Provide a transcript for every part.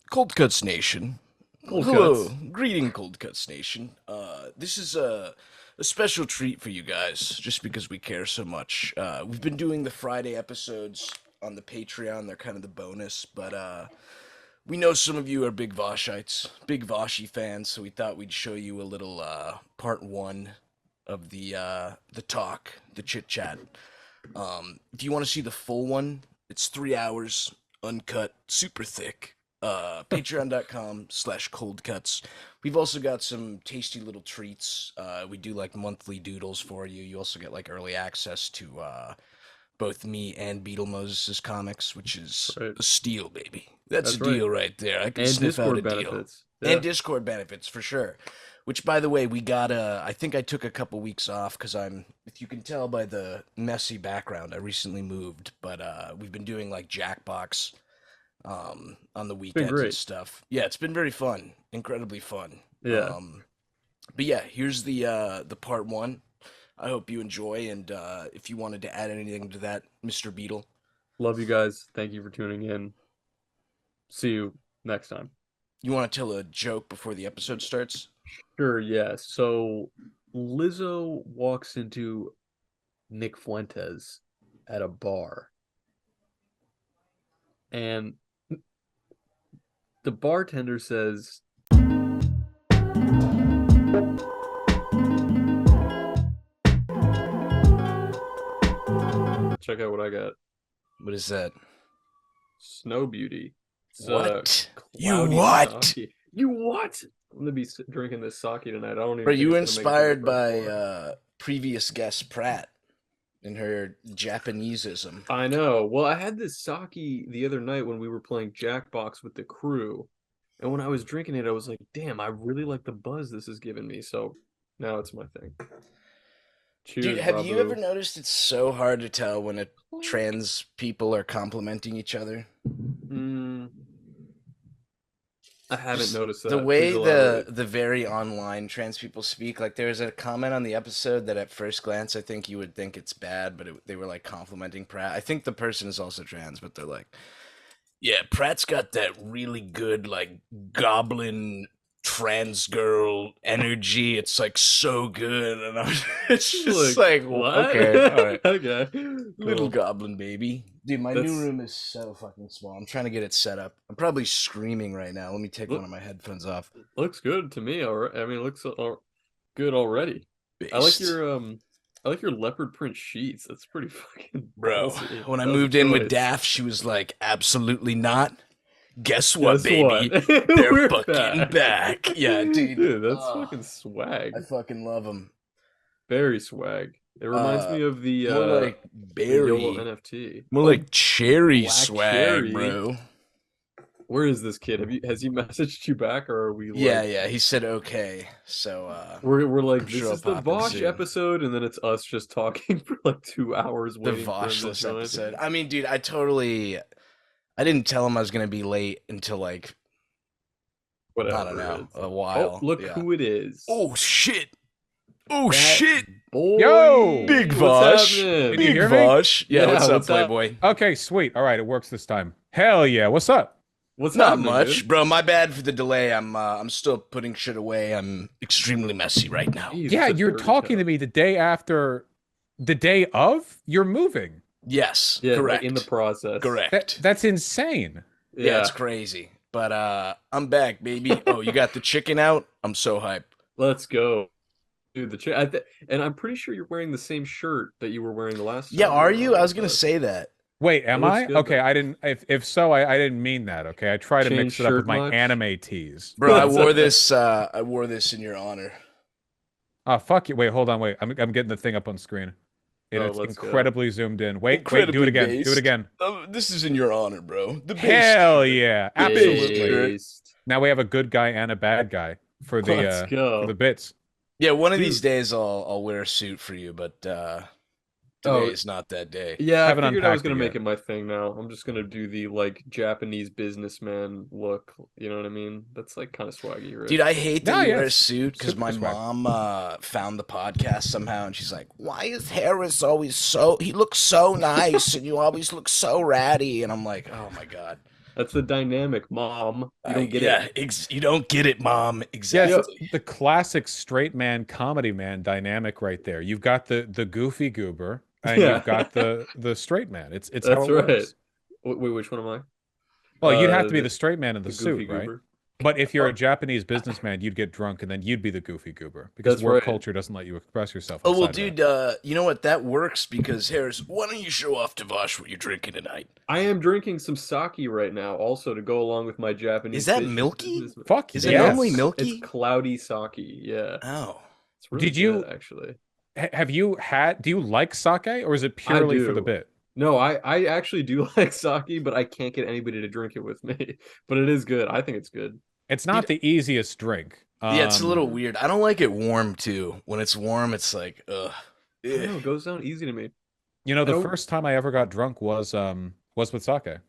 Cold Cuts Nation. Cold Hello, cuts. greeting Cold Cuts Nation. This is a special treat for you guys, just because we care so much. We've been doing the Friday episodes on the Patreon. They're kind of the bonus, but we know some of you are big Voshites, big Voshi fans, so we thought we'd show you a little part one of the talk, the chit chat. If you want to see the full one, it's 3 hours, uncut, super thick. Patreon.com/cold cuts. We've also got some tasty little treats. We do like monthly doodles for you. You also get like early access to both me and Beetle Moses' comics, which is Right. a steal, baby. That's a That's right. deal right there. I can And sniff out a Discord deal. benefits. And Yeah. Discord benefits for sure. Which, by the way, we got I think I took a couple weeks off because if you can tell by the messy background, I recently moved, but we've been doing like Jackbox on the It's been weekends and great. stuff. Yeah, it's been very fun, incredibly fun. Yeah. But yeah, here's the part one. I hope you enjoy, and if you wanted to add anything to that, Mr. Beetle. Love you guys. Thank you for tuning in. See you next time. You want to tell a joke before the episode starts? Sure, yeah. So Lizzo walks into Nick Fuentes at a bar, and the bartender says, check out what I got. What is that? Snow Beauty. It's What? You cloudy what? sake. You what? I'm gonna be drinking this sake tonight. I don't even Bro, think you were it's gonna make it to inspired the first by pour. previous guest Pratt and her Japaneseism. I know. Well, I had this sake the other night when we were playing Jackbox with the crew. And when I was drinking it, I was like, damn, I really like the buzz this is giving me. So now it's my thing. Dude, Cheers, have you ever Babu. noticed it's so hard to tell when trans people are complimenting each other? Mm, I haven't Just noticed the that. Please way the elaborate. the very online trans people speak, like there was a comment on the episode that at first glance I think you would think it's bad, but they were like complimenting Pratt. I think the person is also trans, but they're like, yeah, Pratt's got that really good like goblin trans girl energy. It's like so good, and it's just Like, like what? okay, all right, Okay, little cool. goblin baby. Dude, my new That's room is so fucking small. I'm trying to get it set up. I'm probably screaming right now. Let me take one look of my headphones off. looks good to me. All right. I mean, it looks good already. I like Based. your leopard print sheets. That's pretty fucking Bro, ballsy. when I That was a moved in with choice. Daff, she was like, absolutely not. Guess what, Guess what? baby? They're We're fucking back. back. Yeah, dude. Dude, that's Oh, fucking swag. I fucking love them. Very swag. It reminds Uh, me of more like the YOLO berry. NFT. More Oh, like cherry Black swag, Cherry. bro. Where is this kid? Has he messaged you back, or are we Yeah, like yeah. He said okay. So we're I'm like, this sure I'll is the pop in Vaush soon. episode, and then it's us just talking for like 2 hours The waiting for him to Voshless join. episode. I mean, dude, I didn't tell him I was gonna be late until like I don't Whatever. know, It's a oh, while. look Yeah. who it is. Oh shit. Oh That shit. boy. Yo! Big What's Vosh. happening? Can you Big hear me? Vosh. Yeah, Yeah, what's up, what's up? Playboy? Okay, sweet. All right, it works this time. Hell yeah. What's up? What's Not happening, much, dude? bro. My bad for the delay. I'm still putting shit away. I'm extremely messy right now. He's Yeah, such a you're dirty talking to cat. me the day after, the day of you're moving. Yes, Yeah, correct. like in the process. Correct. That's insane. Yeah, Yeah, it's crazy. But I'm back, baby. Oh, you got the chicken out? I'm so hyped. let's go. Dude, and I'm pretty sure you're wearing the same shirt that you were wearing the last Yeah, time are were you? on I was with gonna us. say that. Wait, It am looks I? good Okay, though. I didn't if so, I didn't mean that. Okay. I try to Change mix it up with shirt my much? anime tees. Bro, I What's wore up? this I wore this in your honor. Oh, fuck you. Wait, hold on, wait. I'm getting the thing up on screen. Oh, It's let's go. incredibly zoomed in. Wait, do Incredibly it again. Do it based. again. This is in your honor, bro. The base Hell shirt. yeah. The base Absolutely. shirt. Based. Now we have a good guy and a bad guy for Let's the go. bits. Yeah, one of Dude. these days I'll wear a suit for you, but today Oh, is not that day. yeah, I Haven't figured I was unpacked gonna it make yet. it my thing now. I'm just gonna do the like Japanese businessman look. You know what I mean? That's like kind of swaggy, right? Dude, I hate that No, you yeah, wear a it's suit because super my swag. mom found the podcast somehow and she's like, "Why is Harris always so? He looks so nice and you always look so ratty." And I'm like, "Oh my god." That's the dynamic, mom. You don't get Yeah, it. you don't get it, mom. Yes, Yo, Exactly. the classic straight man comedy man dynamic right there. You've got the goofy goober and yeah, you've got the straight man. It's how that's it right. works. Wait, which one am I? Well, you'd have to be The the straight man in the goofy suit, right? goober. But if you're Oh, a Japanese businessman, you'd get drunk and then you'd be the goofy goober because that's work right. culture doesn't let you express yourself Oh well, outside of that. dude. You know what? That works because Harris. Why don't you show off to Vaush what you're drinking tonight? I am drinking some sake right now, also to go along with my Is Japanese that milky? business. Fuck Is it normally yes. It's milky? cloudy sake. Yeah, Oh, it's really Did good you actually. have you had do you like sake or is it I purely for the do. bit? No, I actually do like sake, but I can't get anybody to drink it with me. But it is good. I think it's good. It's dude. not the easiest drink. Yeah, it's a little Mhm. weird. I don't like it warm too. When it's warm, it's like, ugh. I don't Eh. know. It goes down easy to me. You know, I the don't. first time I ever got drunk was with sake. Oh,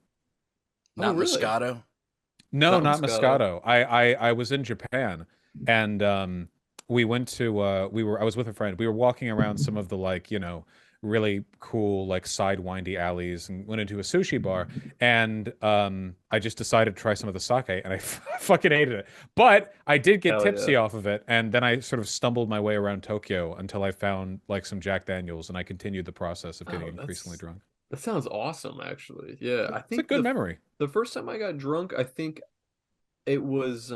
Not really? Moscato. No, Not not Moscato. Moscato. I was in Japan and we went to I was with a friend. We were walking around some of the like, really cool like side windy alleys and went into a sushi bar and I just decided to try some of the sake and I fucking hated it. But I did get Hell yeah. tipsy off of it and then I sort of stumbled my way around Tokyo until I found like some Jack Daniels and I continued the process of getting Oh, increasingly drunk. that sounds awesome, actually. Yeah, I It's a think good memory. the first time I got drunk, I think it was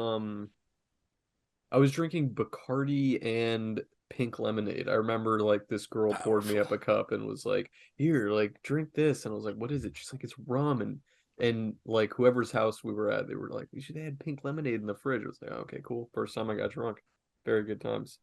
I was drinking Bacardi and pink lemonade. I remember like this girl poured me up Powerful. a cup and was like, "Here, like drink this." And I was like, "What is it?" She's like, "It's rum." And like whoever's house we were at, they were like, "We should have pink lemonade in the fridge." I was like, oh, "Okay, cool." First time I got drunk. Very good times.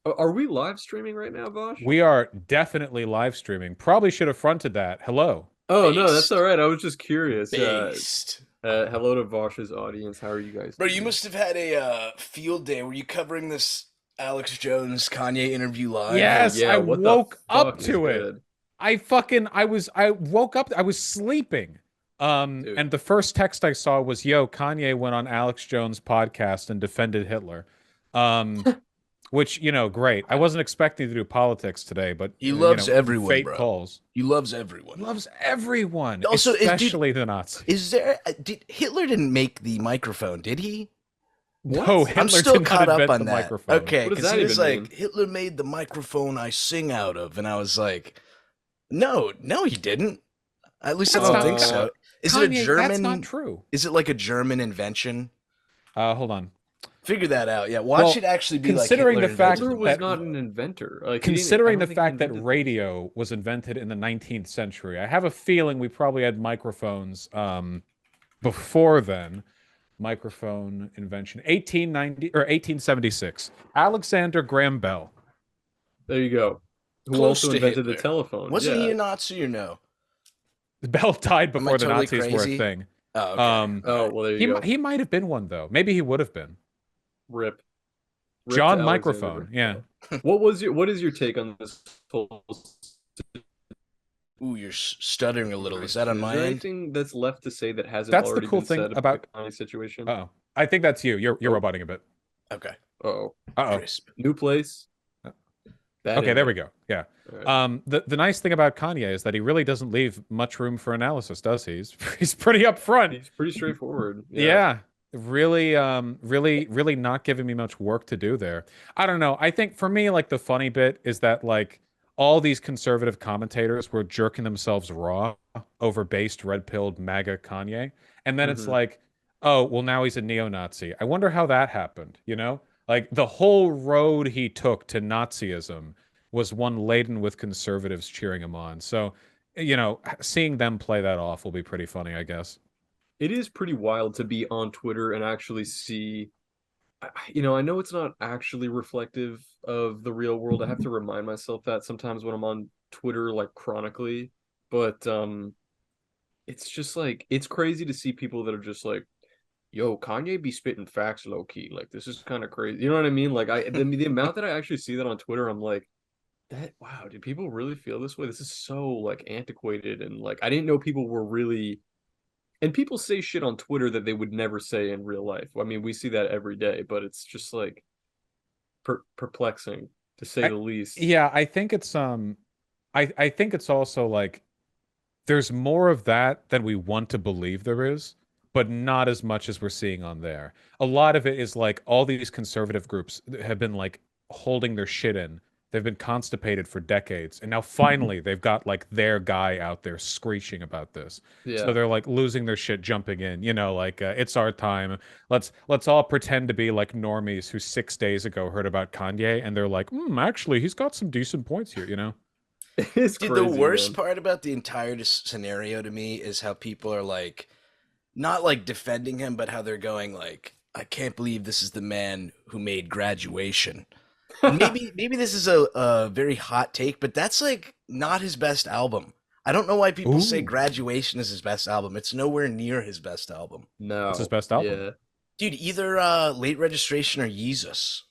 Are we live streaming right now, Vosh? We are definitely live streaming. Probably should have fronted that. Hello. Oh no, that's all Based. right. I was just curious. Based. Hello to Vosh's audience. How are you guys Bro, you doing? must have had a field day. Were you covering this Alex Jones Kanye interview live Oh or Yes, I yeah, what the woke up fuck is to it. good, I woke up, I was sleeping. dude? And the first text I saw was, "Yo, Kanye went on Alex Jones' podcast and defended Hitler." Um, which, great. I wasn't expecting to do politics today, but he loves everyone, fate bro. calls. He loves He everyone. loves everyone, Also, dude, especially the Nazis. is there did Hitler didn't make the microphone, did he? No, What? I'm Hitler still did not caught up invent the on that. microphone. Okay, What does because he that was even like, mean? Hitler made the microphone I sing out of, and I was like, no, no, he didn't. At least I That's don't not think so. Is it a Kanye, that's not German? true. Is it like a German invention? Hold on. Figure that out. Yeah, watch it Well, actually be like considering Hitler the invented fact Hitler the was that not an microphone. inventor. Like he didn't. I considering don't the think he fact that invented things. radio was invented in the 19th century, I have a feeling we probably had microphones before then. Microphone invention 1890 or 1876. Alexander Graham Bell. There you go. Who Close also to invented the Hitler. telephone? Wasn't he Yeah. a Nazi or no? Bell died Am I before the totally Nazis were a crazy? thing. Oh, okay. Um, All Oh right. well, there he you go. he might have been one though. Maybe he would have been. Rip. Rip to John Alexander Microphone. Graham Yeah. Bell. What is your take on this whole Ooh, you're stuttering a little. Is that on situation? Is my there end? anything that's left to say that hasn't That's the already cool been thing said about the about Kanye situation? oh. I think that's you. You're Oh, roboting a bit. Okay. oh, Uh-oh. Crisp. new place. Bad Okay, there we internet. go. Yeah. All right. The nice thing about Kanye is that he really doesn't leave much room for analysis, does he? He's pretty upfront. He's pretty straightforward. Yeah. Yeah. Really not giving me much work to do there. I don't know. I think for me, like the funny bit is that like all these conservative commentators were jerking themselves raw over based red-pilled MAGA Kanye. And then it's Hmm. like, oh, well, now he's a neo-Nazi. I wonder how that happened, you know? Like the whole road he took to Nazism was one laden with conservatives cheering him on. So, seeing them play that off will be pretty funny, I guess. It is pretty wild to be on Twitter and actually see. I know it's not actually reflective of the real world. I have to remind myself that sometimes when I'm on Twitter, like chronically, but it's just like it's crazy to see people that are just like, "Yo, Kanye be spitting facts low key." Like this is kind of crazy. You know what I mean? Like the amount that I actually see that on Twitter, I'm like, that wow, do people really feel this way? This is so like antiquated and like I didn't know people were really. And people say shit on Twitter that they would never say in real life. I mean, we see that every day, but it's just like perplexing to say I the least. yeah, I think it's I think it's also like there's more of that than we want to believe there is. but not as much as we're seeing on there. A lot of it is like all these conservative groups have been like holding their shit in. They've been constipated for decades, and now finally they've got like their guy out there screeching about this. So Yeah. they're like losing their shit, jumping in. Like it's our time. Let's all pretend to be like normies who 6 days ago heard about Kanye, and they're like, actually, he's got some decent points here. It's Dude, the crazy, worst man. part about the entire scenario to me is how people are like, not like defending him, but how they're going like, I can't believe this is the man who made Graduation. And maybe this is a very hot take, but that's like not his best album. I don't know why people say Ooh, Graduation is his best album. It's nowhere near his best album. what's his No. best album? Yeah. Dude, either Late Registration or Yeezus.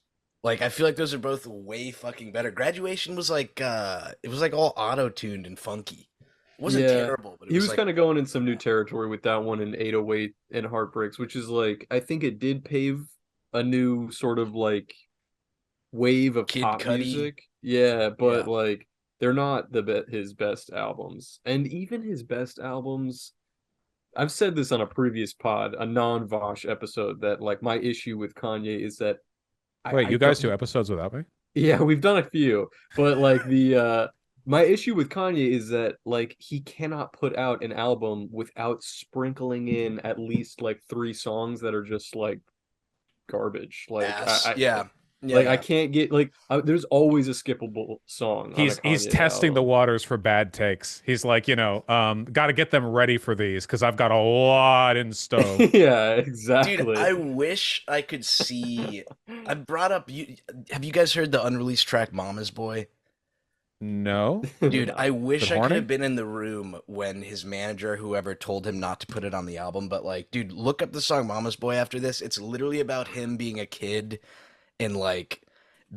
Like I feel like those are both way fucking better. Graduation was like it was like all auto-tuned and funky. It wasn't Yeah. terrible, but it He was was like kind of going in some new territory with that one in 808 and Heartbreaks, which is like, I think it did pave a new sort of like wave of Kid pop Cudi. music. Yeah, but Yeah. like they're not his best albums. And even his best albums, I've said this on a previous pod, a non-Vaush episode, that like my issue with Kanye is that Wait, I you guys don't. do episodes without me? Yeah, we've done a few, but like the my issue with Kanye is that like he cannot put out an album without sprinkling in at least like 3 songs that are just like garbage. Like Ass. Yeah. Yeah, like I yeah. can't get like there's always a skippable song on a He's Kanye testing the album. waters for bad takes. He's like, got to get them ready for these because I've got a lot in stove. Yeah, Dude, exactly. I wish I could see. I brought up you. Have you guys heard the unreleased track "Mama's Boy"? No, Dude, No. I is it wish I could have horny? been in the room when his manager, whoever, told him not to put it on the album. But like, dude, look up the song "Mama's Boy" after this. It's literally about him being a kid and like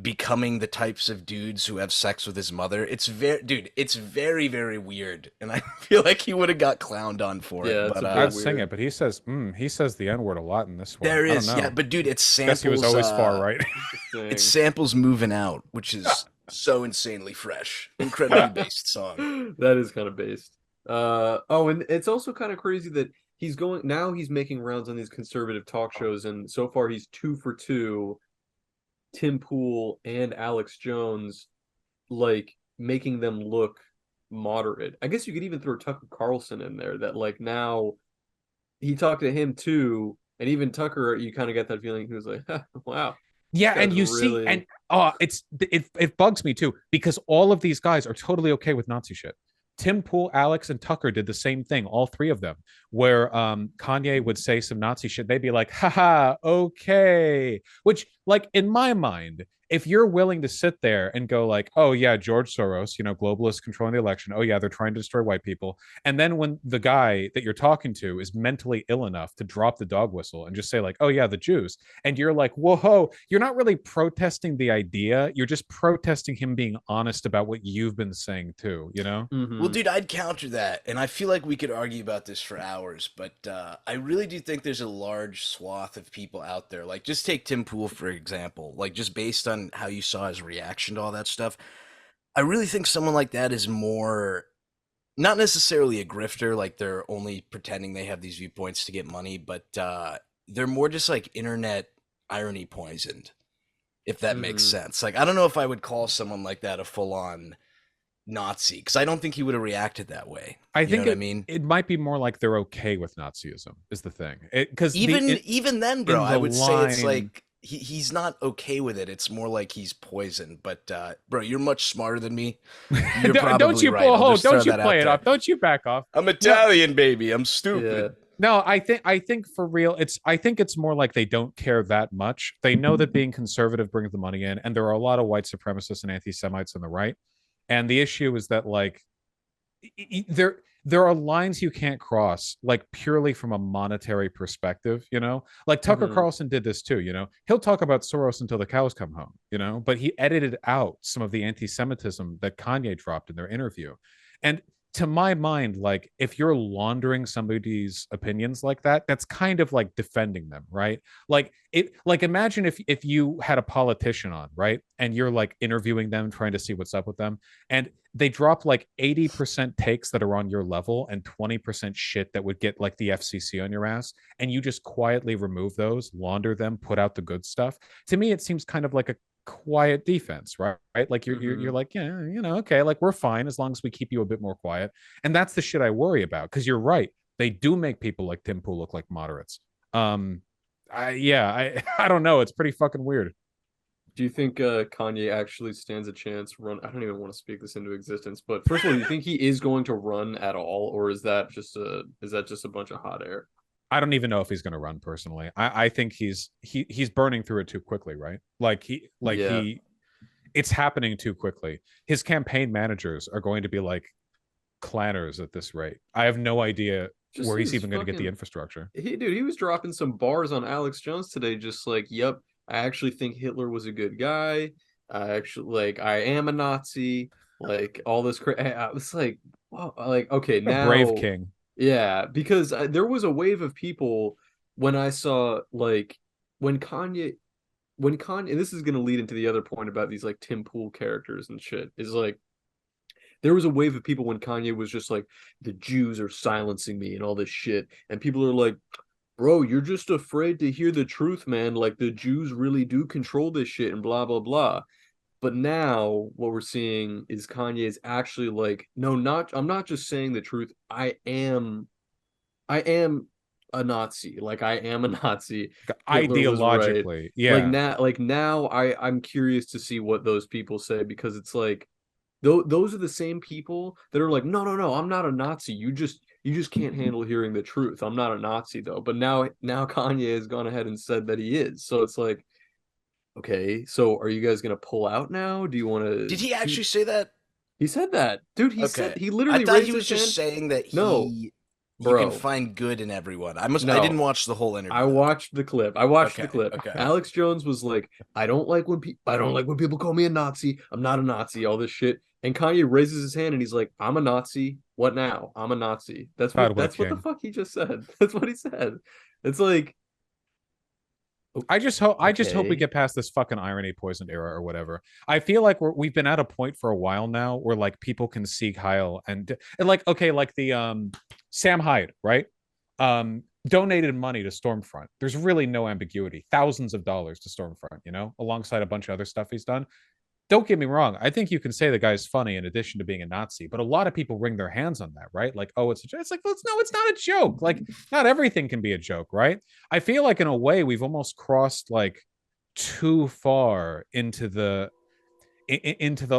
becoming the types of dudes who have sex with his mother. It's very, dude, it's very, very weird, and I feel like he would have got clowned on for it. Yeah, it's But a I'd bit sing it, weird. but he says the N word a lot in this one. there I don't is, yeah, know. but dude, it Guess he was samples. always far right. It Interesting. samples "Moving Out," which is so insanely fresh, incredibly based song. That is kind of based. Oh, and it's also kind of crazy that he's making rounds on these conservative talk shows, and so far he's 2 for 2, Tim Pool and Alex Jones, like making them look moderate. I guess you could even throw Tucker Carlson in there, that like now he talked to him too, and even Tucker, you kind of get that feeling he was like, wow, this Yeah, and guy's you see, really. and it bugs me too because all of these guys are totally okay with Nazi shit. Tim Pool, Alex, and Tucker did the same thing, all three of them, where Kanye would say some Nazi shit. They'd be like, haha, okay. Which, like, in my mind, if you're willing to sit there and go like, oh yeah, George Soros, globalists controlling the election. Oh yeah, they're trying to destroy white people. And then when the guy that you're talking to is mentally ill enough to drop the dog whistle and just say like, oh yeah, the Jews, and you're like, whoa, you're not really protesting the idea. You're just protesting him being honest about what you've been saying too. Well, Mhm. dude, I'd counter that, and I feel like we could argue about this for hours, but I really do think there's a large swath of people out there. Like, just take Tim Pool, for example. Like, just based on how you saw his reaction to all that stuff, I really think someone like that is more, not necessarily a grifter, like they're only pretending they have these viewpoints to get money, but they're more just like internet irony poisoned, if that makes Mhm. sense. Like, I don't know if I would call someone like that a full on Nazi because I don't think he would have reacted that way. I You know think what I it mean? it might be more like they're okay with Nazism is the thing. Because Even then, bro, in I the would say it's line, like he's not okay with it. It's more like he's poisoned. But bro, you're much smarter than me. You're don't probably you right. pull a I'll hole, just throw don't you that out play it there. off, don't you back off. I'm No, Italian, baby. I'm Yeah. stupid. no, I think for real, I think it's more like they don't care that much. They know that being conservative brings the money in, and there are a lot of white supremacists and anti-Semites on the right. And the issue is that like there are lines you can't cross like purely from a monetary perspective. Like Tucker Mhm. Carlson did this too. He'll talk about Soros until the cows come home. But he edited out some of the anti-Semitism that Kanye dropped in their interview. And to my mind, like if you're laundering somebody's opinions like that, that's kind of like defending them, right? Like it, like imagine if you had a politician on, right, and you're like interviewing them, trying to see what's up with them, and they drop like 80% takes that are on your level and 20% shit that would get like the FCC on your ass, and you just quietly remove those, launder them, put out the good stuff. To me, it seems kind of like a quiet defense, right? Like you're like, yeah, okay, like we're fine as long as we keep you a bit more quiet. And that's the shit I worry about, because you're right, they do make people like Tim Pool look like moderates. I don't know, it's pretty fucking weird. Do you think Kanye actually stands a chance run? I don't even want to speak this into existence, but first of all, do you think he is going to run at all, or is that just a bunch of hot air? I don't even know if he's going to run personally. I think he's burning through it too quickly, right? Yeah. It's happening too quickly. His campaign managers are going to be like clanners at this rate. I have no idea Just where he's his even going to get the fucking infrastructure. he was dropping some bars on Alex Jones today, just like, yep, I actually think Hitler was a good guy. I actually like I am a Nazi. Like all this I was like, wow, like okay, A brave now king. yeah, because there was a wave of people when I saw like when Kanye and this is going to lead into the other point about these like Tim Pool characters and shit, is like there was a wave of people when Kanye was just like, the Jews are silencing me and all this shit, and people are like, bro, you're just afraid to hear the truth, man. Like the Jews really do control this shit and blah blah blah. But now what we're seeing is Kanye is actually like, no, not I'm not just saying the truth. I am a Nazi. Like I am a Nazi. Hitler was right. Ideologically, yeah. Like now I'm curious to see what those people say, because it's like those are the same people that are like, no, no, no, I'm not a Nazi. You just can't handle hearing the truth. I'm not a Nazi though. But now Kanye has gone ahead and said that he is. So it's like, okay, so are you guys gonna pull out now? Do you want to Did he keep? actually say that? He said that, dude. Okay. He I literally thought he raised was his just hand. saying that No, he can bro. find good in everyone. I No, didn't watch the whole I interview though. watched the clip. I watched the Okay, clip. okay. Alex Jones was like, I don't like when people call me a Nazi. I'm not a Nazi, all this shit. And Kanye raises his hand and he's like, I'm a Nazi. What now? I'm a Nazi. God, what a That's what the king. fuck he just said. That's what he said. It's like, I just hope we okay. get past this fucking irony poisoned era or whatever. I feel like we've been at a point for a while now where like people can see Kyle and like, okay, like the Sam Hyde, right? Donated money to Stormfront. There's really no ambiguity. Thousands of dollars to Stormfront, alongside a bunch of other stuff he's done. Don't get me wrong. I think you can say the guy's funny in addition to being a Nazi, but a lot of people wring their hands on that, right? Like, oh, it's a joke. It's like, well, no, it's not a joke. Like, not everything can be a joke, right? I feel like in a way we've almost crossed like too far into the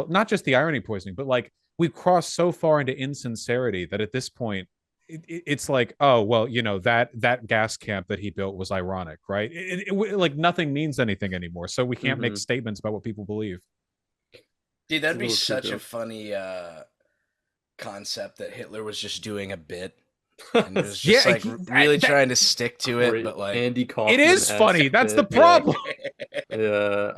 not just the irony poisoning, but like we've crossed so far into insincerity that at this point it's like, oh well, that gas camp that he built was ironic, right? Like nothing means anything anymore, so we can't make statements about what people believe. Dude, It's that'd a be little such a creepy. funny concept that Hitler was just doing a bit and was just Yeah, like really that, trying to stick to it, Great but like Andy it is Kaufman-esque funny. That's the bit. Yeah. problem. Yeah.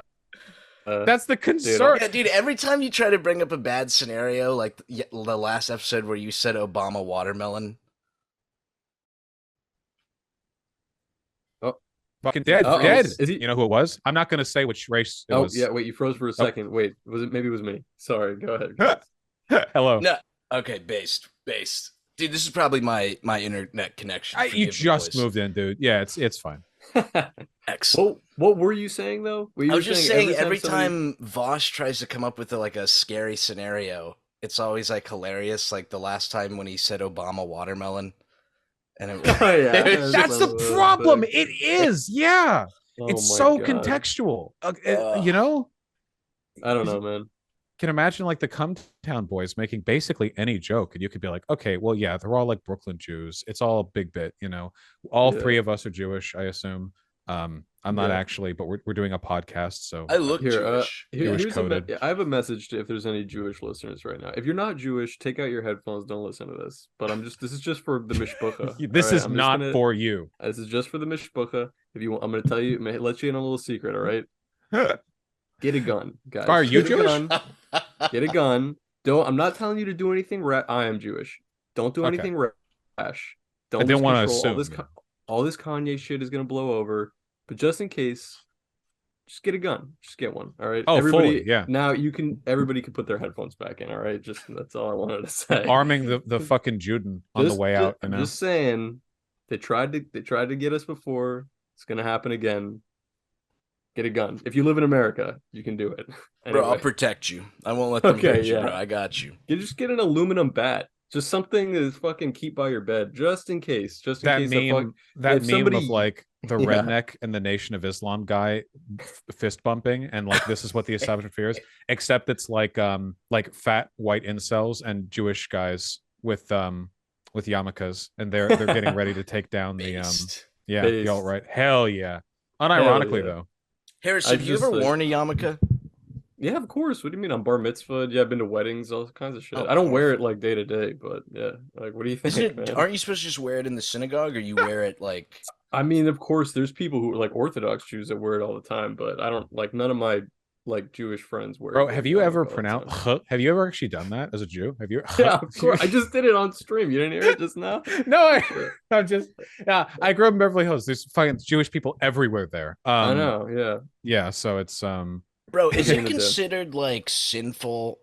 That's the Dude, concern. yeah, dude, every time you try to bring up a bad scenario, like the last episode where you said Obama watermelon. oh, Fucking dead, oh, dead. is he? You know who it was? I'm not going to say which race it Oh, yeah. was. Wait, you froze for a Oh. second. Wait, was it? Maybe it was me. Sorry. Go ahead. Hello. No, okay, based. Dude, this is probably my internet connection. You Forgive me, just boys. moved in, dude. Yeah, it's fine. Excellent. What were you saying though? I was just saying every somebody... time Vaush tries to come up with like a scary scenario, it's always like hilarious. Like the last time when he said Obama watermelon, and it was, Oh yeah, it was That's just, the problem. It is. Yeah. oh It's my so God. contextual. I don't know, man. Can imagine like the Come Town Boys making basically any joke, and you could be like, okay, well, yeah, they're all like Brooklyn Jews. It's all a big bit, All three of us are Jewish, I assume. I'm not actually, but we're doing a podcast, so I look Jewish. Jewish Here's coded. I have a message to if there's any Jewish listeners right now. If you're not Jewish, take out your headphones. Don't listen to this. But this is just for the mishpucha. This is not for you. This is just for the mishpucha. If you want, I'm gonna tell you, let you in on a little secret. All right. Get a gun, guys. Are you Get Jewish? A gun. Get a gun. I'm not telling you to do anything I am Jewish. Don't do Okay. anything rash. I Don't didn't lose want to control. assume. All this Kanye shit is gonna blow over. But just in case, just get a gun. Just get one. All right. Oh, fully, Everybody yeah. now everybody can put their headphones back in. All right. Just that's all I wanted to say. Arming the fucking Juden on the way out, you I'm know. just saying they tried to get us before. It's gonna happen again. Get a gun. If you live in America, you can do it. Bro, I'll Anyway. protect you. I won't let them Okay, hurt you, bro. yeah. I got you. You just get an aluminum bat. Just something to fucking keep by your bed, just in case. Just in That case meme, if of somebody, like the yeah, redneck and the Nation of Islam guy fist bumping, and like this is what the establishment fears, except it's like fat white incels and Jewish guys with yarmulkes, and they're getting ready to take down the Based. the based. alt-right. Hell yeah. Hell Unironically yeah. though. Harris, I have you ever just like, worn a yarmulke? yeah, of course. What do you mean? I'm bar mitzvah. Yeah, I've been to weddings, all kinds of shit. Oh, I don't wear it powerful. like day to day, but yeah. Like, what do you Isn't think, it? man? Aren't you supposed to just wear it in the synagogue, or you wear it like? I mean, of course, there's people who are like Orthodox Jews that wear it all the time, but I don't like none of my like Jewish friends Bro, wear have you ever yarmulke all the time. pronounced have you ever actually done that as a Jew? Have you Yeah, of course. I just did it on stream. You didn't hear it just now? No, Yeah. I'm just yeah. I grew up in Beverly Hills. There's fucking Jewish people everywhere there. I know, yeah. Yeah, so it's Bro, is Pain it in the dick. considered like sinful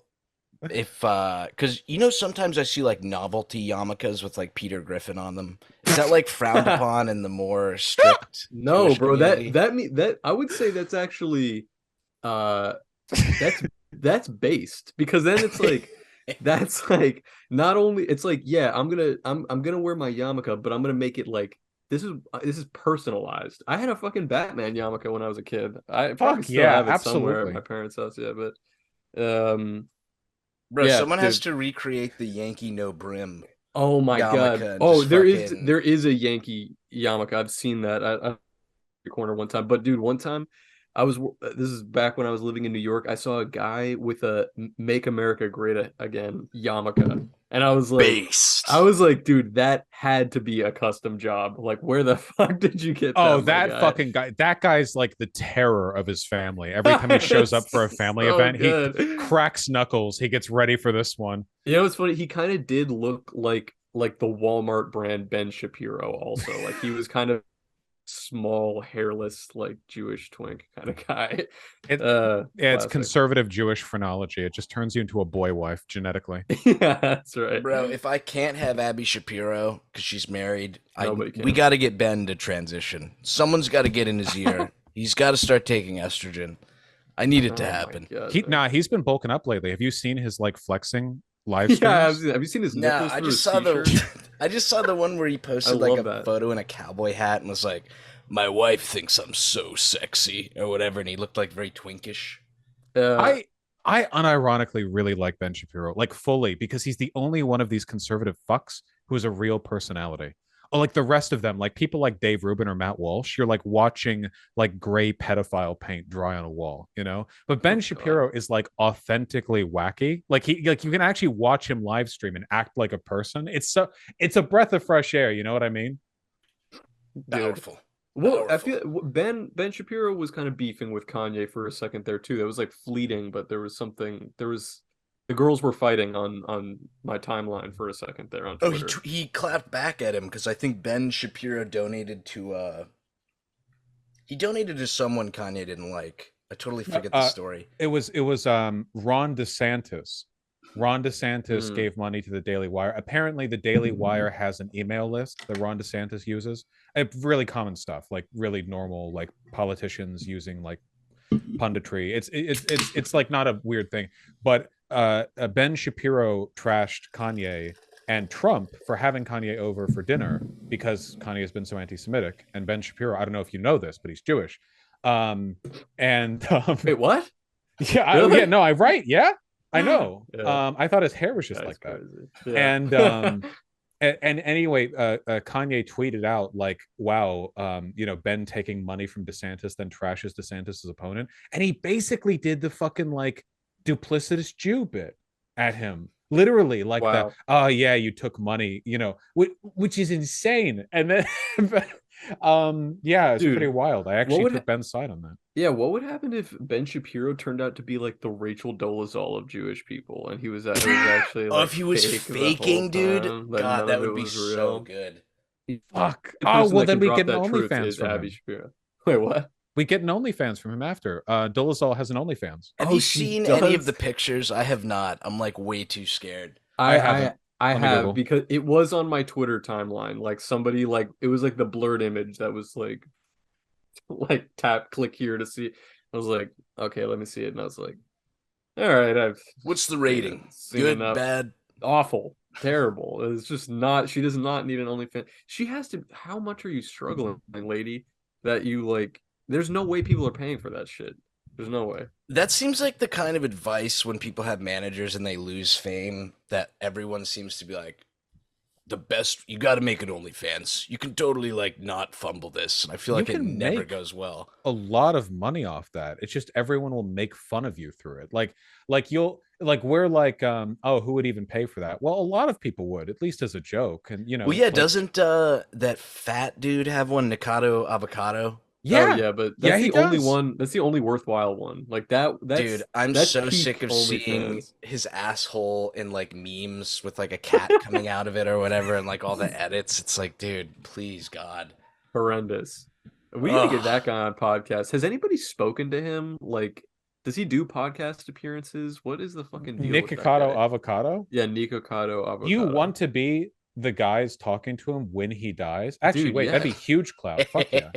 if because you know sometimes I see like novelty yarmulkes with like Peter Griffin on them. Is that like frowned upon in the more strict No, Jewish bro, community? that I would say that's actually uh that's based because then it's like that's like not only it's like yeah I'm gonna wear my yarmulke but I'm gonna make it like this is personalized. I had a fucking Batman yarmulke when I was a kid. I probably fuck still yeah, have it somewhere at my absolutely. parents' house, yeah, but Bro, yeah, someone has dude. to recreate the Yankee no brim Oh my God. yarmulke and Oh, just fucking there is a Yankee yarmulke. I've seen that. I the corner one time. But dude, one time this is back when I was living in New York. I saw a guy with a "Make America Great Again" yarmulke, and I based. was like, dude, that had to be a custom job. Like, where the fuck did you get Oh, that, my that guy? fucking guy. That guy's like the terror of his family. Every time he shows up for a It's family so event, he good. cracks knuckles. He gets ready for this one. You know, it's funny. He kind of did look like the Walmart brand Ben Shapiro. Also, like he was kind of small, hairless, like Jewish twink kind of guy. It yeah, it's Classic. conservative Jewish phrenology. It just turns you into a boy wife genetically. Yeah, that's right. Bro, if I can't have Abby Shapiro because she's married, Nobody we can. got to get Ben to transition. Someone's got to get in his ear. He's got to start taking estrogen. I need it to Oh my happen. God, He man. nah, he's been bulking up lately. Have you seen his like flexing live Yeah, streams? have you seen his Nah, nipples I through just his saw t-shirt? the I just saw the one where he I posted like love a that. photo in a cowboy hat and was like, "My wife thinks I'm so sexy" or whatever, and he looked like very twinkish. Uh, I unironically really like Ben Shapiro, like fully, because he's the only one of these conservative fucks who has a real personality. Oh, like the rest of them, like people like Dave Rubin or Matt Walsh, you're like watching like gray pedophile paint dry on a wall, you know? But oh Ben God. Shapiro is like authentically wacky. Like you can actually watch him live stream and act like a person. It's a breath of fresh air, you know what I mean? Dude. Powerful, Well, I powerful. feel Ben Shapiro was kind of beefing with Kanye for a second there too. That was like fleeting, but there was the girls were fighting on my timeline for a second there on Oh, Twitter. he clapped back at him because I think Ben Shapiro donated to he donated to someone Kanye didn't like. I totally forget the Uh, story. it was Ron DeSantis. Ron DeSantis Hmm. gave money to the Daily Wire. Apparently, the Daily Wire has an email list that Ron DeSantis uses. Really common stuff, like really normal, like politicians using like punditry. It's like not a weird thing. But Ben Shapiro trashed Kanye and Trump for having Kanye over for dinner because Kanye has been so anti-Semitic. And Ben Shapiro, I don't know if you know this, but he's Jewish. Um, and Wait, what? yeah, Really? no, I right, yeah, I know. Yeah, I thought his hair was just that's like that. crazy. Yeah. And and anyway, Kanye tweeted out like, "Wow, Ben taking money from DeSantis, then trashes DeSantis's opponent," and he basically did the fucking like duplicitous Jew bit at him, literally like the, Wow. "Oh yeah, you took money," which is insane. And then Yeah, it's Dude, pretty wild. I actually would took Ben's side on that. Yeah, what would happen if Ben Shapiro turned out to be like the Rachel Dolezal of Jewish people, and it was actually Oh, if like he was fake the whole faking, dude, time, that God, none that of it would be was so real? good. Fuck. The Oh, person well, that then can we drop get an that truth OnlyFans is from Abby him. Shapiro. Wait, what? We get an OnlyFans from him after. Dolezal has an OnlyFans. Have Oh, you she seen any of does? the pictures? I have not. I'm like way too scared. I haven't. I Let me have, Google. because it was on my Twitter timeline. Like somebody, like it was like the blurred image that was like like tap click here to see. I was like, okay, let me see it, and I was like, all right, I've What's the seen rating? seen Good, enough. bad? Awful, terrible. It's just not. She does not need an OnlyFans. She has to. How much are you struggling, lady? That you like? There's no way people are paying for that shit. There's no way. That seems like the kind of advice when people have managers and they lose fame that everyone seems to be like, the best, you got to make an OnlyFans. You can totally like not fumble this. And I feel You like it can never make goes well. a lot of money off that. It's just everyone will make fun of you through it. Like you'll like we're like oh, who would even pay for that? Well, a lot of people would, at least as a joke. And Well, yeah, like doesn't that fat dude have one, Nikado Avocado? Oh yeah. yeah, but Yeah, that's he the only does. one. That's the only worthwhile one. Like that. Dude, I'm That's so peak sick of seeing OnlyFans. his asshole in like memes with like a cat coming out of it or whatever and like all the edits. It's like, dude, please God. Horrendous. We need to get that Ugh. guy on podcast. Has anybody spoken to him? Like, does he do podcast appearances? What is the fucking deal with that Nikocado guy? Avocado. Yeah, Nico Cotto You Avocado. want to be the guys talking to him when he dies? Actually, Dude, wait, that'd yeah. be huge clout. Fuck yeah.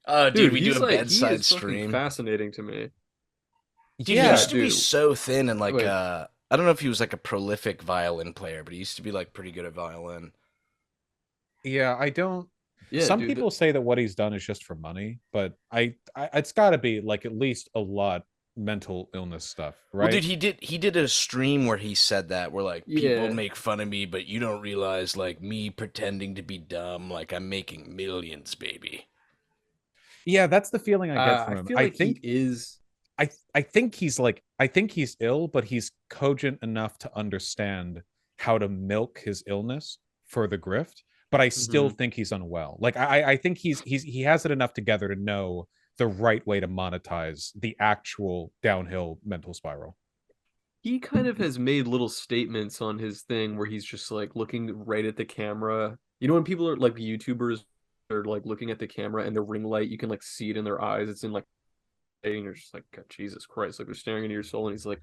Oh, dude, Dude, we do a he bedside is fucking stream. fascinating to me. Dude, he Yeah, used Yeah. to be dude. so thin and like Wait, I don't know if he was like a prolific violin player, but he used to be like pretty good at violin. Yeah, I don't. yeah, Some dude. people say that what he's done is just for money, but I it's got to be like at least a lot mental illness stuff, Well, dude, right? he did a stream where he said that where like people Yeah. make fun of me, but you don't realize like me pretending to be dumb, like I'm making millions, baby. Yeah, that's the feeling I get I from him. feel like he is. I think he's like I think he's ill, but he's cogent enough to understand how to milk his illness for the grift. But I still Mhm. think he's unwell. Like I think he has it enough together to know the right way to monetize the actual downhill mental spiral. He kind of has made little statements on his thing where he's just like looking right at the camera. You know, when people are like YouTubers are like looking at the camera and the ring light, you can like see it in their eyes. It's in like, and you're just like, God, Jesus Christ, like they're staring into your soul. And he's like,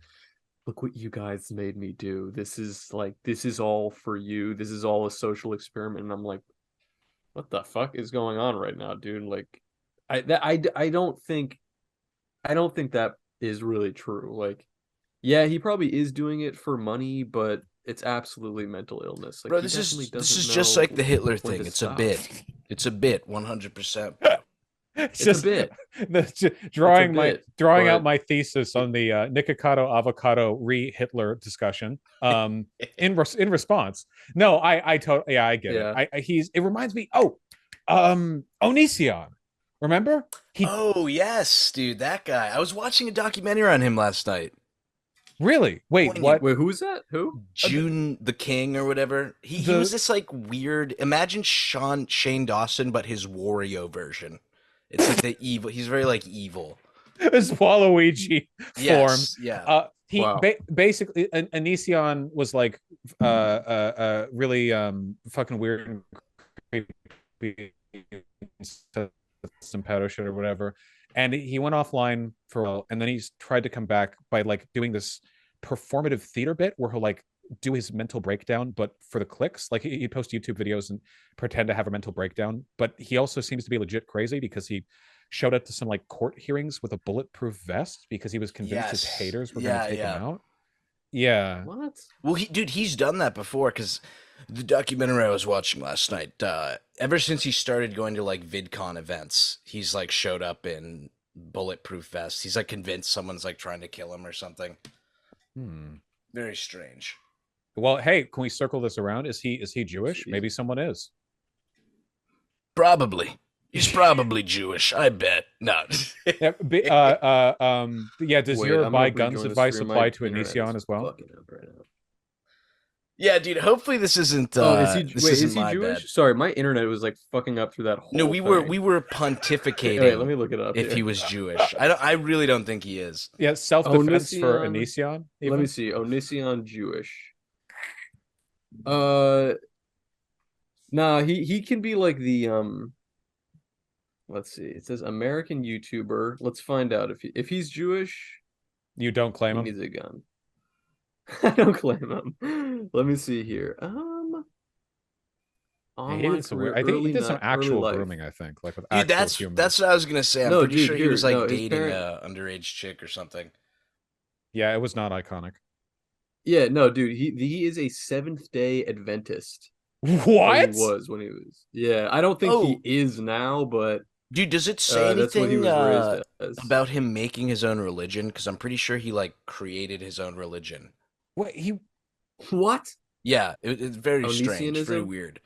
look what you guys made me do. This is all for you. This is all a social experiment. And I'm like, what the fuck is going on right now, dude? Like, I don't think that is really true. Like, yeah, he probably is doing it for money, but it's absolutely mental illness. Like Bro, he definitely this doesn't is just like the know Hitler when thing. to It's a stop. bit. It's a bit, 100%, bro. It's It's a just bit. drawing bit, drawing out but my thesis on the Nikocado Avocado re-Hitler discussion. In response, no, I totally, yeah, I get it. yeah. It reminds me. Oh, Onision, remember he Oh, yes, dude, that guy. I was watching a documentary on him last night. really wait Poignant. what Wait, who's that? Who? June the King or whatever. He was the this like weird. Imagine Shane Dawson, but his Wario version. It's like the evil. He's very like evil. his Waluigi form. Yes, yeah. He Wow. basically Onision was like really fucking weird and creepy, some pedo shit or whatever. And he went offline for a while, and then he's tried to come back by like doing this performative theater bit where he'll like do his mental breakdown, but for the clicks. Like he'd post YouTube videos and pretend to have a mental breakdown. But he also seems to be legit crazy because he showed up to some like court hearings with a bulletproof vest because he was convinced his Yes. haters were going Yeah, to take yeah. him out. Yeah. What? Well, he's done that before because the documentary I was watching last night. Ever since he started going to like VidCon events, he's like showed up in bulletproof vests. He's like convinced someone's like trying to kill him or something. Hmm. Very strange. Well, hey, can we circle this around? Is he Jewish? Jeez. Maybe someone is. Probably. He's probably Jewish. I bet. No. Yeah, yeah. Does Wait, your I'm buy gonna guns rejoin the advice stream. apply My to internet Onision is as well? fucking up right now. Yeah, dude. Hopefully this isn't Oh, is he? this Wait, isn't is he my bad. Jewish? Sorry, my internet was like fucking up through that No, whole we were thing. we were Wait, let pontificating me look it up if he here. was Jewish. I really don't think he is. Yeah, self-defense for Onision. Onision, Let me even. see. Onision Jewish. Uh, nah. He can be like the Let's see. It says American YouTuber. Let's find out if he's Jewish. You don't claim He him? needs a gun. I don't claim him. Let me see here. Yeah, he Online did some weird. career, I think he early did some not early actual life. grooming. I think, like with Dude, actual that's humans. what I was gonna say. I'm No, pretty dude, sure he here, was like no, his dating parent. a underage chick or something. Yeah, it was not iconic. Yeah, no, dude, he is a Seventh Day Adventist, or he What? was when he was. Yeah, I don't think he Oh, is now, but dude, does it say that's what he anything was raised as. about him making his own religion? Because I'm pretty sure he like created his own religion. What he What? Yeah, it's very strange, very Onisionism? weird.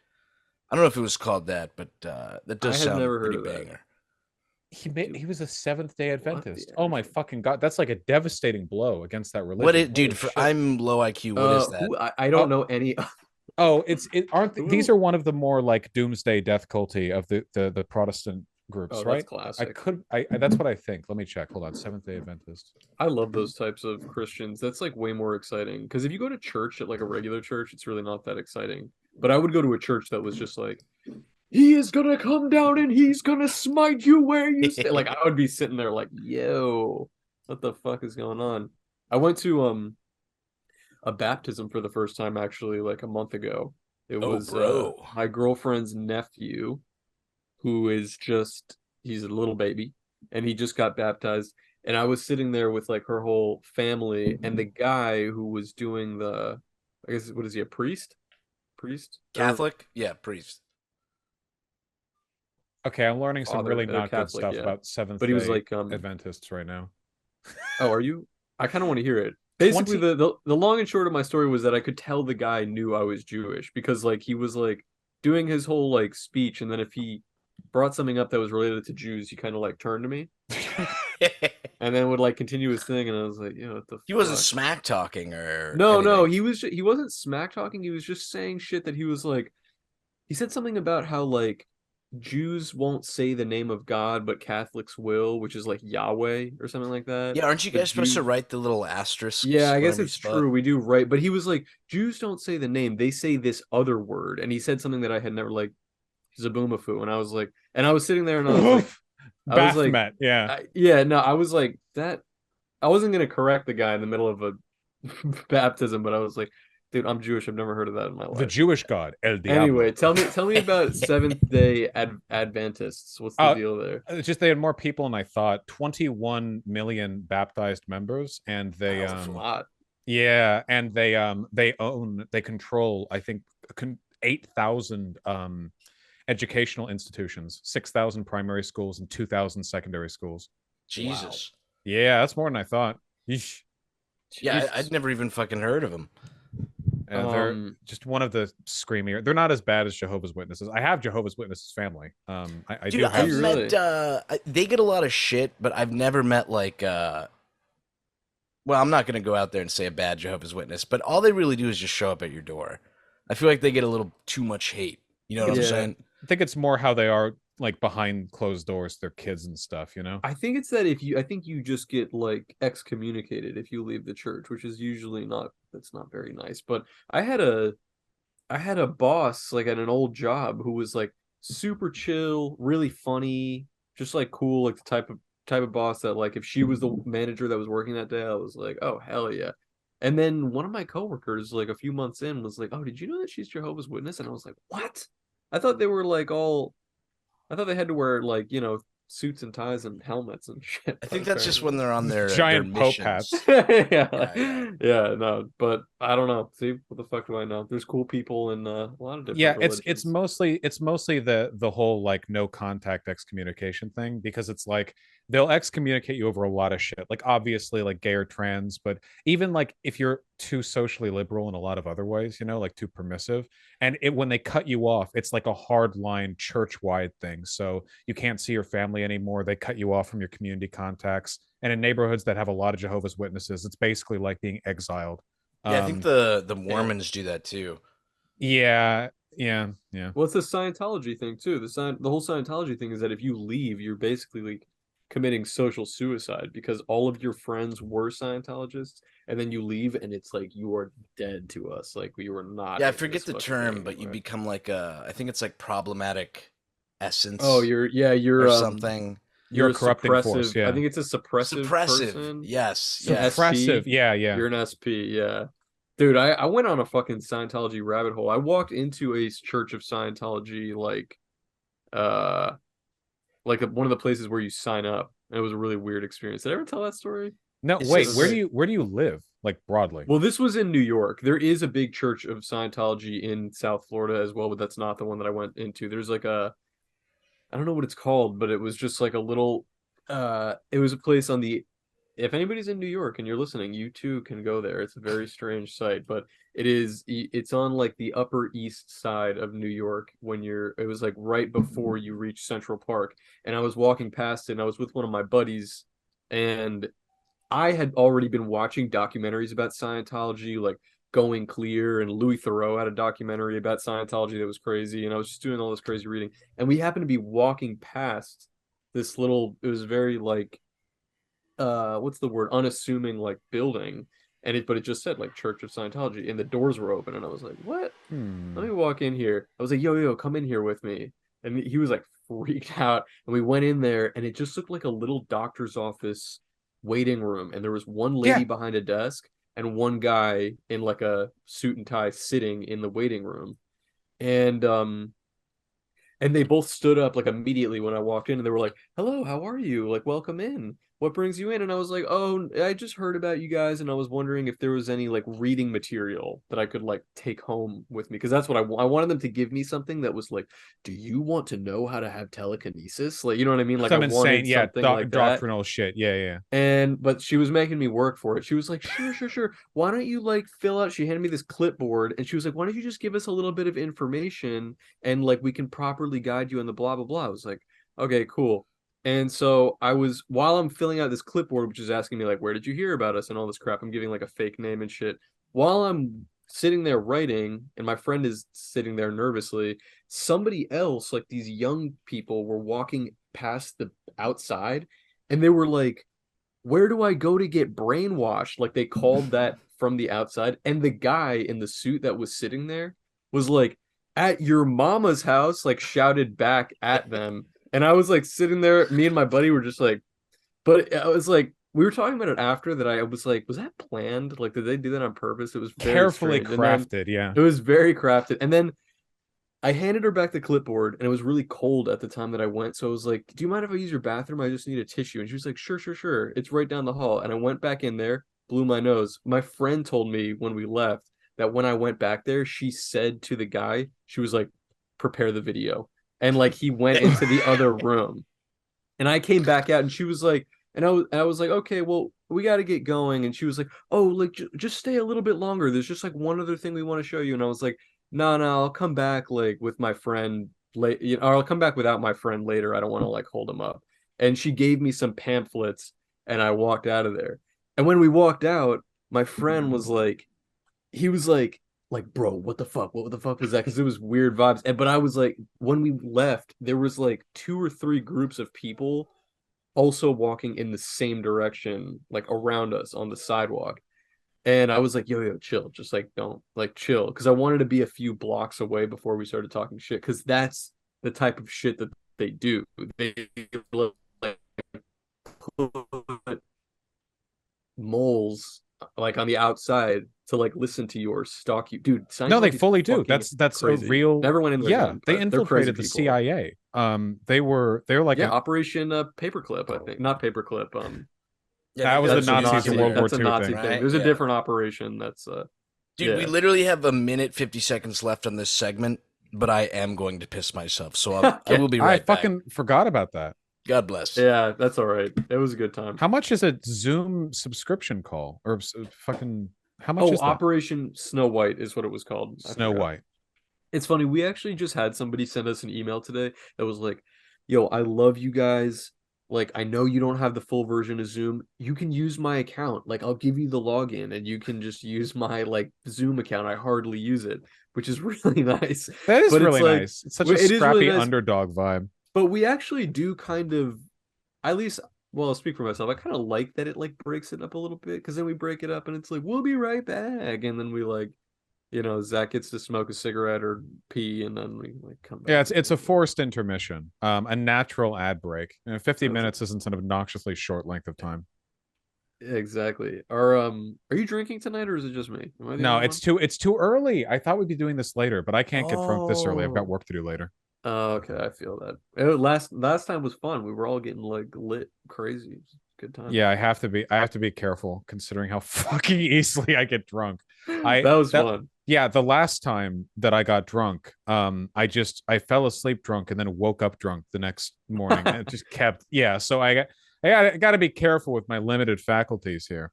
I don't know if it was called that, but that does I have sound never heard pretty of that. banger. Dude, he was a Seventh Day what the Adventist. Oh my actual? fucking god, that's like a devastating blow against that What religion. it, Holy dude? For shit. I'm low IQ. What is that? Who I don't Oh, know any. oh, these Who? are one of the more like doomsday death culty of the Protestant Oh, groups, that's right? classic. I that's what I think. Let me check. Hold on. Seventh Day Adventist. I love those types of Christians. That's like way more exciting. Because if you go to church at like a regular church, it's really not that exciting. But I would go to a church that was just like, he is gonna come down and he's gonna smite you where you stay. Like I would be sitting there like, yo, what the fuck is going on? I went to a baptism for the first time actually like a month ago. It Oh, was bro. my girlfriend's nephew who is just he's a little baby and he just got baptized and I was sitting there with like her whole family and the guy who was doing the I guess what is he a priest or Catholic? Yeah, priest. Okay, I'm learning some father really not good Catholic, stuff yeah, about Seventh but he was Day like Adventists right now. oh are you I kind of want to hear it. Basically 20 the long and short of my story was that I could tell the guy knew I was Jewish because like he was like doing his whole like speech and then if he brought something up that was related to Jews he kind of like turned to me and then would like continue his thing, and I was like, "Yo, what the He wasn't fuck?" smack talking or No, no, anything. he wasn't smack talking. He was just saying shit that he was like. He said something about how like Jews won't say the name of God, but Catholics will, which is like Yahweh or something like that. Yeah, aren't you But guys supposed to Jews, write the little yeah, asterisks I guess whenever you it's spell it? true. We do right, but he was like, Jews don't say the name; they say this other word, and he said something that I had never like Zaboomafoo, and I was like, and I was sitting there, and Oof. I was like, Baphomet, yeah. yeah, no, I was like that. I wasn't gonna correct the guy in the middle of a baptism, but I was like, dude, I'm Jewish. I've never heard of that in my The life. Jewish god, El Anyway, Diablo. tell me about Seventh Day Adventists. What's the Oh, deal there? it's just they had more people than I thought. 21 million baptized members, and they Wow, that's a lot. yeah, and they control I think 8,000 educational institutions, 6,000 primary schools, and 2,000 secondary schools. Wow. Jesus. Yeah, that's more than I thought. Yeesh. Yeah, Jesus. I'd never even fucking heard of him. They're just one of the screamier. They're not as bad as Jehovah's Witnesses. I have Jehovah's Witnesses family. I Dude, do Do have I've you some. met really? they get a lot of shit, but I've never met like well, I'm not gonna go out there and say a bad Jehovah's Witness, but all they really do is just show up at your door. I feel like they get a little too much hate. You I know think what it's I'm just Yeah. saying? I think it's more how they are like behind closed doors, their kids and stuff, you know? I think it's that if you I think you just get like excommunicated if you leave the church, which is usually not that's not very nice. But I had a boss like at an old job who was like super chill, really funny, just like cool, like the type of boss that like if she was the manager that was working that day, I was like, oh hell yeah. And then one of my coworkers, like a few months in, was like, "Oh, did you know that she's Jehovah's Witness?" And I was like, "What?" I thought they were like all. I thought they had to wear like suits and ties and helmets and shit. I But think that's just apparently when they're on their Giant Pope missions. hats. yeah, Yeah, yeah. yeah, no, but I don't know. See, what the fuck do I know? There's cool people in a lot of Yeah, different it's religions. mostly the whole like no contact excommunication thing because it's like they'll excommunicate you over a lot of shit. Like obviously like gay or trans, but even like if you're too socially liberal in a lot of other ways, you know, like too permissive, and it when they cut you off, it's like a hard line church-wide thing. So you can't see your family anymore. They cut you off from your community contacts. And in neighborhoods that have a lot of Jehovah's Witnesses, it's basically like being exiled. Yeah, I think the Mormons do that too. Yeah. Well, it's the Scientology thing too. The whole Scientology thing is that if you leave, you're basically like committing social suicide because all of your friends were Scientologists, and then you leave, and it's like you are dead to us. Like we were not Yeah, I in forget this the fucking thing term, but you anymore. become like I think it's like problematic Oh, essence you're or something. You're you're a a corrupting force. suppressive. I Yeah. think it's a suppressive Suppressive. person. Yes, An yes. Suppressive. SP. Yeah. You're an SP, yeah. Dude, I went on a fucking Scientology rabbit hole. I walked into a Church of Scientology uh one of the places where you sign up. It was a really weird experience. Did I ever tell that story? No, Is wait. It was Where do this very you live? Like broadly? well, this was in New York. There is a big Church of Scientology in South Florida as well, but that's not the one that I went into. There's like a I don't know what it's called, but it was just like a little it was a place on the if anybody's in New York and you're listening, you too can go there. It's a very strange site, but it's on like the Upper East Side of New York it was like right before you reach Central Park. And I was walking past it and I was with one of my buddies and I had already been watching documentaries about Scientology, like Going Clear, and Louis Theroux had a documentary about Scientology that was crazy, and I was just doing all this crazy reading. And we happened to be walking past this it was very like what's the word, unassuming like building, but it just said like Church of Scientology, and the doors were open, and I was like, what? Let Hmm. me walk in here. I was like, yo, come in here with me. And he was like freaked out. And we went in there and it just looked like a little doctor's office waiting room. And there was one lady Yeah. behind a desk and one guy in like a suit and tie sitting in the waiting room. And they both stood up like immediately when I walked in and they were like, hello, how are you? Like, welcome in. What brings you in? And I was like, oh, I just heard about you guys and I was wondering if there was any like reading material that I could like take home with me. Because that's what I wanted them to give me something that was like, do you want to know how to have telekinesis? Like, you know what I mean? Like I Some insane, wanted yeah, something like that. doctrinal shit. Yeah. But she was making me work for it. She was like, sure. Why don't you like fill out? She handed me this clipboard and she was like, why don't you just give us a little bit of information and like we can properly guide you in the blah blah blah. I was like, okay, cool. And so while I'm filling out this clipboard, which is asking me like, where did you hear about us and all this crap, I'm giving like a fake name and shit. While I'm sitting there writing, and my friend is sitting there nervously, somebody else, like these young people, were walking past the outside, and they were like, where do I go to get brainwashed? Like they called that from the outside. And the guy in the suit that was sitting there was like, at your mama's house, like shouted back at them. And I was like sitting there, me and my buddy were just like, but I was like, we were talking about it after that. I was like, was that planned? Like, did they do that on purpose? It was very Carefully strange. And then crafted. Yeah. it was very crafted. And then I handed her back the clipboard and it was really cold at the time that I went. So I was like, do you mind if I use your bathroom? I just need a tissue. And she was like, sure. It's right down the hall. And I went back in there, blew my nose. My friend told me when we left that when I went back there, she said to the guy, she was like, prepare the video. And like he went into the other room. And I came back out and she was like, I was like, okay, well, we got to get going. And she was like, oh, like just stay a little bit longer. There's just like one other thing we want to show you. And I was like, no, I'll come back like with my friend late, or I'll come back without my friend later. I don't want to like hold him up. And she gave me some pamphlets and I walked out of there. And when we walked out, my friend was like, he was like, bro, what the fuck? What the fuck was that? Because it was weird vibes. But I was like, when we left, there was like two or three groups of people also walking in the same direction, like around us on the sidewalk. And I was like, yo, chill. Just like, don't like chill. Cause I wanted to be a few blocks away before we started talking shit. Cause that's the type of shit that they do. They like put moles like on the outside to like listen to you or stalk you. Dude, No, they Scientology's fully do. fucking That's a crazy. real. Never went in there Yeah, again, they but they're crazy infiltrated the people. CIA. They're like yeah, Operation Paperclip, I think. Not Paperclip. That was the That's a Nazis Nazi, in World War that's a II Nazi thing. thing. Right? There's a Yeah. different operation that's Dude, yeah. we literally have a minute 50 seconds left on this segment, but I am going to piss myself, so I will be I right back. fucking forgot about that. God bless. Yeah, that's all right. It was a good time. How much is a Zoom subscription call or fucking? How much is that? Operation Snow White is what it was called. I Snow forgot. White. It's funny. We actually just had somebody send us an email today that was like, "Yo, I love you guys. like, I know you don't have the full version of Zoom. You can use my account. Like, I'll give you the login and you can just use my like Zoom account. I hardly use it, which is really nice. That is But it's really like, nice. It's such a it is really scrappy nice. underdog vibe. But we actually do kind of, at least, well, I'll speak for myself. I kind of like that it like breaks it up a little bit, because then we break it up and it's like, we'll be right back. And then we like, Zach gets to smoke a cigarette or pee, and then we like come Yeah, back. it's a forced intermission, a natural ad break. 50 That's minutes isn't an obnoxiously short length of time. exactly. Are you drinking tonight, or is it just me? Am I the No, only one? it's too early. I thought we'd be doing this later, but I can't get drunk this early. I've got Oh. work to do later. Oh, okay, I feel that. Last time was fun. We were all getting like lit, crazy. Good times. Yeah, I have to be careful considering how fucking easily I get drunk. I That was that fun. Yeah, the last time that I got drunk, I fell asleep drunk and then woke up drunk the next morning. And it just kept, yeah. So I got to be careful with my limited faculties here.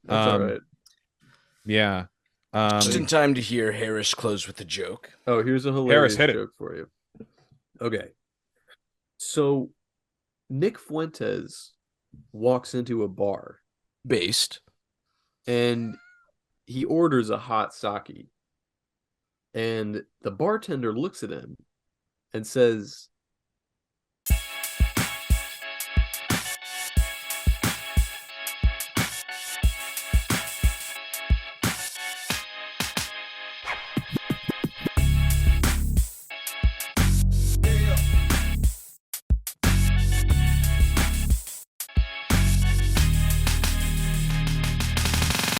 That's all Um, right. yeah. Just in Um, time to hear Harris close with a joke. Oh, here's a Harris, hilarious hit it. joke for you. Okay. So Nick Fuentes walks into a bar Based. and he orders a hot sake. And the bartender looks at him and says,